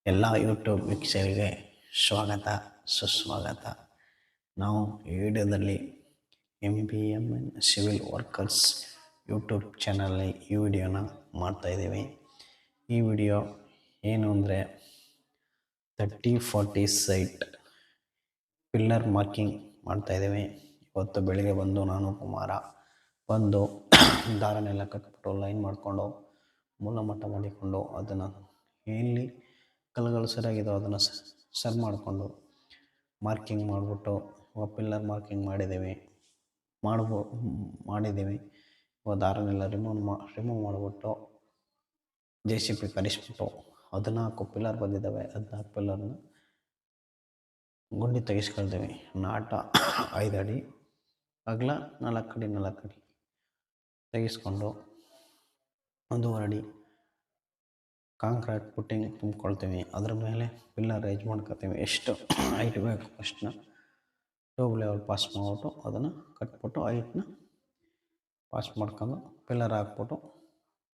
ಎಲ್ಲ ಯೂಟ್ಯೂಬ್ ವೀಕ್ಷಕರಿಗೆ ಸ್ವಾಗತ ಸುಸ್ವಾಗತ. ನಾವು ಈ ವಿಡಿಯೋದಲ್ಲಿ MBMN ಸಿವಿಲ್ ವರ್ಕರ್ಸ್ ಯೂಟ್ಯೂಬ್ ಚಾನಲ್ನಲ್ಲಿ ಈ ವಿಡಿಯೋನ ಮಾಡ್ತಾಯಿದ್ದೀವಿ. ಈ ವಿಡಿಯೋ ಏನು ಅಂದರೆ 30-40 ಸೈಟ್ ಪಿಲ್ಲರ್ ಮಾರ್ಕಿಂಗ್ ಮಾಡ್ತಾಯಿದ್ದೀವಿ. ಇವತ್ತು ಬೆಳಿಗ್ಗೆ ಬಂದು ನಾನು ಕುಮಾರ ಬಂದು ದಾರನೆಲ್ಲ ಕಟ್ಬಿಟ್ಟು ಲೈನ್ ಮಾಡಿಕೊಂಡು ಮೂಲಮಟ್ಟ ಮಾಡಿಕೊಂಡು ಅದನ್ನು ಎಲ್ಲಿ ಕಲ್ಲುಗಳು ಸರಿಯಾಗಿದ್ದೋ ಅದನ್ನು ಸರಿ ಮಾಡಿಕೊಂಡು ಮಾರ್ಕಿಂಗ್ ಮಾಡಿಬಿಟ್ಟು ಪಿಲ್ಲರ್ ಮಾರ್ಕಿಂಗ್ ಮಾಡಿದ್ದೀವಿ. ದಾರನೆಲ್ಲ ರಿಮೂವ್ ಮಾಡಿಬಿಟ್ಟು JCB ಕರೆಸ್ಬಿಟ್ಟು 14 ಪಿಲ್ಲರ್ ಬಂದಿದ್ದಾವೆ. 14 ಪಿಲ್ಲರ್ನ ಗುಂಡಿ ತೆಗೆಸ್ಕೊಳ್ತೀವಿ. ನಾಟ 5 ಅಡಿ, ಅಗಲ 4 ಅಡಿ 4 ಅಡಿ ತೆಗೆಸ್ಕೊಂಡು 1.5 ಅಡಿ ಕಾಂಕ್ರೀಟ್ ಪುಟ್ಟಿಂಗ್ ತುಂಬ್ಕೊಳ್ತೀವಿ. ಅದ್ರ ಮೇಲೆ ಪಿಲ್ಲರ್ ರೈಸ್ ಮಾಡ್ಕೊತೀವಿ. ಎಷ್ಟು ಹೈಟ್ ಬೇಕು ಅಷ್ಟನ್ನ ಟ್ಯೂಬ್ ಲೆವೆಲ್ ಪಾಸ್ ಮಾಡಿಬಿಟ್ಟು ಅದನ್ನು ಕಟ್ಬಿಟ್ಟು ಹೈಟ್ನ ಪಾಸ್ ಮಾಡ್ಕೊಂಡು ಪಿಲ್ಲರ್ ಹಾಕ್ಬಿಟ್ಟು